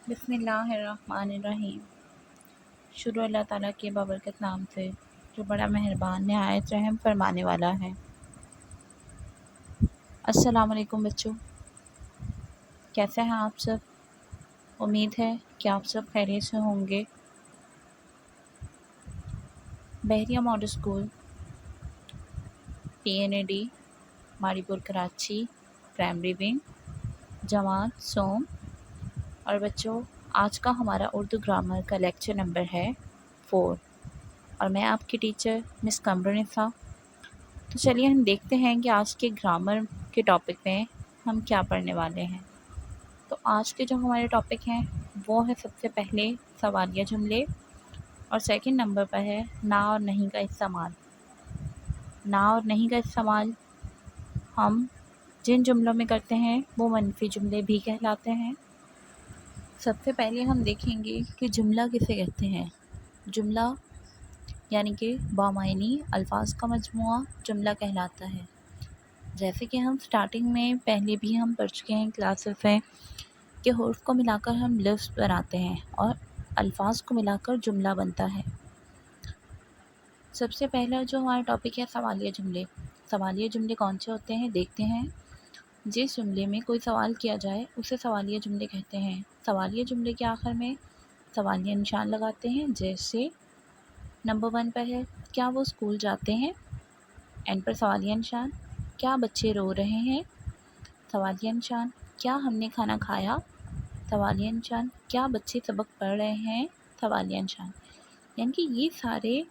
بسم اللہ الرحمن الرحیم۔ شروع اللہ تعالیٰ کے بابرکت نام سے جو بڑا مہربان نہایت رحم فرمانے والا ہے۔ السلام علیکم بچوں، کیسے ہیں آپ سب؟ امید ہے کہ آپ سب خیریت سے ہوں گے۔ بحریہ ماڈل اسکول PNAD ماڑی پور کراچی پرائمری ونگ جماعت سوم۔ اور بچوں، آج کا ہمارا اردو گرامر کا لیکچر نمبر ہے 4 اور میں آپ کی ٹیچر مس قمرالنساء۔ تو چلیے ہم دیکھتے ہیں کہ آج کے گرامر کے ٹاپک میں ہم کیا پڑھنے والے ہیں۔ تو آج کے جو ہمارے ٹاپک ہیں وہ ہے سب سے پہلے سوالیہ جملے، اور سیکنڈ نمبر پر ہے نا اور نہیں کا استعمال۔ نا اور نہیں کا استعمال ہم جن جملوں میں کرتے ہیں وہ منفی جملے بھی کہلاتے ہیں۔ سب سے پہلے ہم دیکھیں گے کہ جملہ کسے کہتے ہیں۔ جملہ یعنی کہ بامعنی الفاظ کا مجموعہ جملہ کہلاتا ہے۔ جیسے کہ ہم سٹارٹنگ میں پہلے بھی ہم پڑھ چکے ہیں کلاسز میں کہ حروف کو ملا کر ہم لفظ بناتے ہیں اور الفاظ کو ملا کر جملہ بنتا ہے۔ سب سے پہلا جو ہمارا ٹاپک ہے سوالیہ جملے۔ سوالیہ جملے کون سے ہوتے ہیں دیکھتے ہیں۔ جس جملے میں کوئی سوال کیا جائے اسے سوالیہ جملے کہتے ہیں۔ سوالیہ جملے کے آخر میں سوالیہ نشان لگاتے ہیں، جیسے نمبر 1 پر ہے کیا وہ اسکول جاتے ہیں، اینڈ پر سوالیہ نشان۔ کیا بچے رو رہے ہیں، سوالیہ نشان۔ کیا ہم نے کھانا کھایا، سوالیہ نشان۔ کیا بچے سبق پڑھ رہے ہیں، سوالیہ نشان۔ یعنی کہ یہ سارے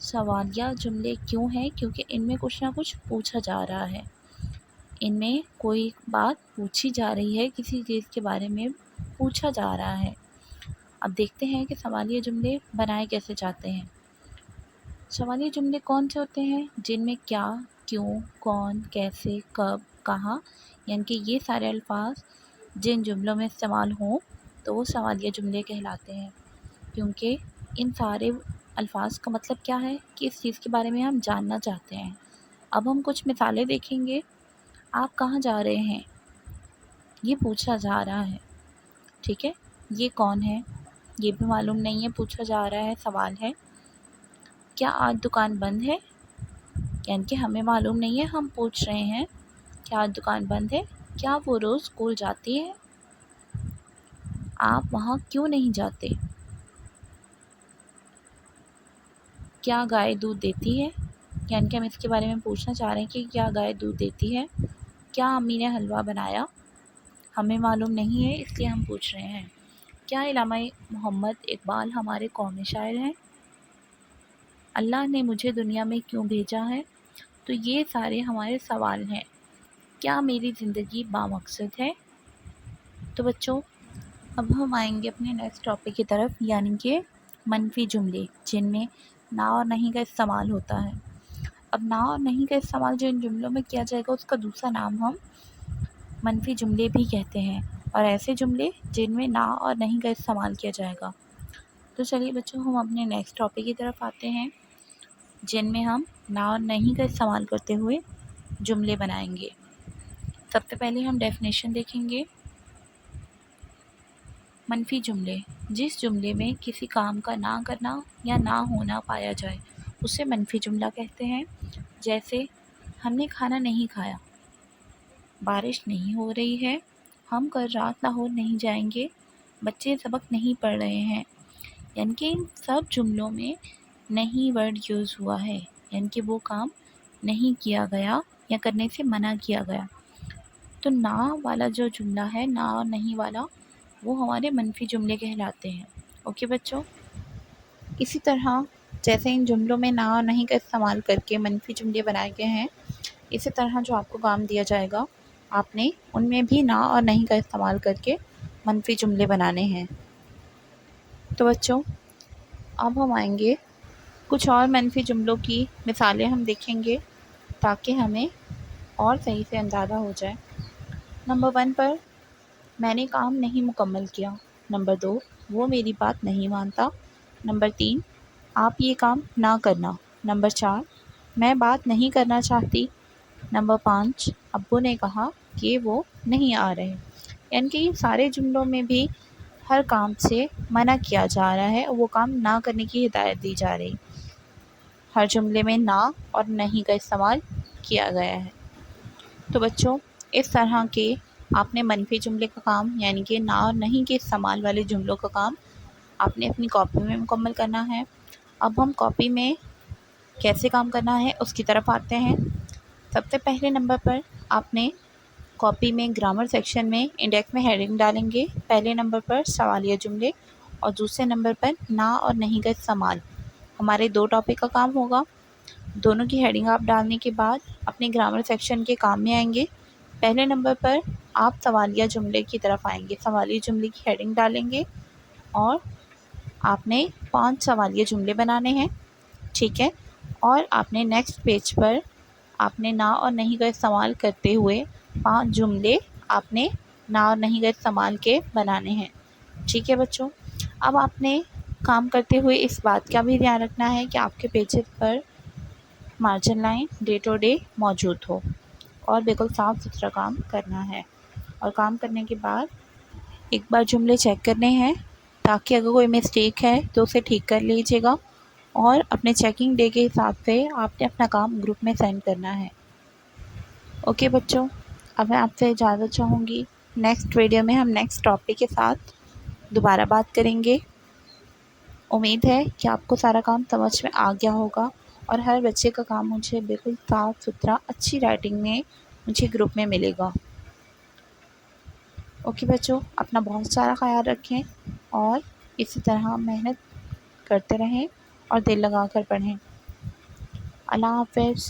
سوالیہ جملے کیوں ہیں؟ کیونکہ ان میں کچھ نہ کچھ پوچھا جا رہا ہے، ان میں کوئی بات پوچھی جا رہی ہے، کسی چیز کے بارے میں پوچھا جا رہا ہے۔ اب دیکھتے ہیں کہ سوالیہ جملے بنائے کیسے جاتے ہیں۔ سوالیہ جملے کون سے ہوتے ہیں؟ جن میں کیا، کیوں، کون، کیسے، کب، کہاں، یعنی کہ یہ سارے الفاظ جن جملوں میں استعمال ہوں تو وہ سوالیہ جملے کہلاتے ہیں، کیونکہ ان سارے الفاظ کا مطلب کیا ہے کہ اس چیز کے بارے میں ہم جاننا چاہتے ہیں۔ اب ہم کچھ مثالیں دیکھیں گے۔ آپ کہاں جا رہے ہیں، یہ پوچھا جا رہا ہے، ٹھیک ہے۔ یہ کون ہے، یہ بھی معلوم نہیں ہے، پوچھا جا رہا ہے، سوال ہے۔ کیا آج دکان بند ہے، یعنی کہ ہمیں معلوم نہیں ہے، ہم پوچھ رہے ہیں کہ آج دکان بند ہے۔ کیا وہ روز اسکول جاتی ہے، آپ وہاں کیوں نہیں جاتے۔ کیا گائے دودھ دیتی ہے، یعنی کہ ہم اس کے بارے میں پوچھنا چاہ رہے ہیں کہ کیا گائے دودھ دیتی ہے۔ کیا امی نے حلوہ بنایا، ہمیں معلوم نہیں ہے اس لیے ہم پوچھ رہے ہیں۔ کیا علامہ محمد اقبال ہمارے قومی شاعر ہیں، اللہ نے مجھے دنیا میں کیوں بھیجا ہے۔ تو یہ سارے ہمارے سوال ہیں۔ کیا میری زندگی بامقصد ہے۔ تو بچوں، اب ہم آئیں گے اپنے نیکسٹ ٹاپک کی طرف، یعنی کہ منفی جملے جن میں نا اور نہیں کا استعمال ہوتا ہے۔ اب نا اور نہیں کا استعمال جن جملوں میں کیا جائے گا اس کا دوسرا نام ہم منفی جملے بھی کہتے ہیں، اور ایسے جملے جن میں نا اور نہیں کا استعمال کیا جائے گا۔ تو چلیے بچوں، ہم اپنے نیکسٹ ٹاپک کی طرف آتے ہیں جن میں ہم نا اور نہیں کا استعمال کرتے ہوئے جملے بنائیں گے۔ سب سے پہلے ہم ڈیفینیشن دیکھیں گے۔ منفی جملے، جس جملے میں کسی کام کا نہ کرنا یا نہ ہونا پایا جائے اسے منفی جملہ کہتے ہیں۔ جیسے ہم نے کھانا نہیں کھایا، بارش نہیں ہو رہی ہے، ہم کل رات لاہور نہیں جائیں گے، بچے سبق نہیں پڑھ رہے ہیں۔ یعنی کہ ان سب جملوں میں نہیں ورڈ یوز ہوا ہے، یعنی کہ وہ کام نہیں کیا گیا یا کرنے سے منع کیا گیا۔ تو نا والا جو جملہ ہے، نا اور نہیں والا، وہ ہمارے منفی جملے کہلاتے ہیں۔ اوکے بچوں، اسی طرح جیسے ان جملوں میں نا اور نہیں کا استعمال کر کے منفی جملے بنائے گئے ہیں، اسی طرح جو آپ کو کام دیا جائے گا آپ نے ان میں بھی نا اور نہیں کا استعمال کر کے منفی جملے بنانے ہیں۔ تو بچوں، اب ہم آئیں گے کچھ اور منفی جملوں کی مثالیں ہم دیکھیں گے تاکہ ہمیں اور صحیح سے اندازہ ہو جائے۔ نمبر 1 پر میں نے کام نہیں مکمل کیا۔ نمبر 2 وہ میری بات نہیں مانتا۔ نمبر 3 آپ یہ کام نہ کرنا۔ نمبر 4 میں بات نہیں کرنا چاہتی۔ نمبر 5 ابو نے کہا کہ وہ نہیں آ رہے۔ یعنی کہ یہ سارے جملوں میں بھی ہر کام سے منع کیا جا رہا ہے، وہ کام نہ کرنے کی ہدایت دی جا رہی۔ ہر جملے میں نہ اور نہیں کا استعمال کیا گیا ہے۔ تو بچوں اس طرح کے آپ نے منفی جملے کا کام یعنی کہ نہ اور نہیں کے استعمال والے جملوں کا کام آپ نے اپنی کاپی میں مکمل کرنا ہے۔ اب ہم کاپی میں کیسے کام کرنا ہے اس کی طرف آتے ہیں۔ سب سے پہلے نمبر پر آپ نے کاپی میں گرامر سیکشن میں انڈیکس میں ہیڈنگ ڈالیں گے۔ پہلے نمبر پر سوالیہ جملے اور دوسرے نمبر پر نہ اور نہیں کا استعمال، ہمارے 2 ٹاپک کا کام ہوگا۔ دونوں کی ہیڈنگ آپ ڈالنے کے بعد اپنے گرامر سیکشن کے کام میں آئیں گے۔ پہلے نمبر پر آپ سوالیہ جملے کی طرف آئیں گے، سوالیہ جملے کی ہیڈنگ ڈالیں گے اور آپ نے 5 سوالیہ جملے بنانے ہیں، ٹھیک ہے۔ اور آپ نے نیکسٹ پیج پر آپ نے نہ اور نہیں کا استعمال کرتے ہوئے 5 جملے آپ نے نہ اور نہیں کا استعمال کے بنانے ہیں، ٹھیک ہے بچوں۔ اب آپ نے کام کرتے ہوئے اس بات کا بھی دھیان رکھنا ہے کہ آپ کے پیجز پر مارجن لائن ڈے ٹو ڈے موجود ہو اور بالکل صاف ستھرا کام کرنا ہے۔ اور کام کرنے کے بعد ایک بار جملے چیک کرنے ہیں تاکہ اگر کوئی مسٹیک ہے تو اسے ٹھیک کر لیجیے گا، اور اپنے چیکنگ ڈے کے حساب سے آپ نے اپنا کام گروپ میں سینڈ کرنا ہے۔ اوکے بچوں، اب میں آپ سے اجازت چاہوں گی۔ نیکسٹ ویڈیو میں ہم نیکسٹ ٹاپک کے ساتھ دوبارہ بات کریں گے۔ امید ہے کہ آپ کو سارا کام سمجھ میں آ گیا ہوگا اور ہر بچے کا کام مجھے بالکل صاف ستھرا اچھی رائٹنگ میں مجھے گروپ میں ملے گا۔ اوکے بچوں، اپنا بہت سارا خیال رکھیں اور اسی طرح محنت کرتے رہیں اور دل لگا کر پڑھیں۔ اللہ حافظ۔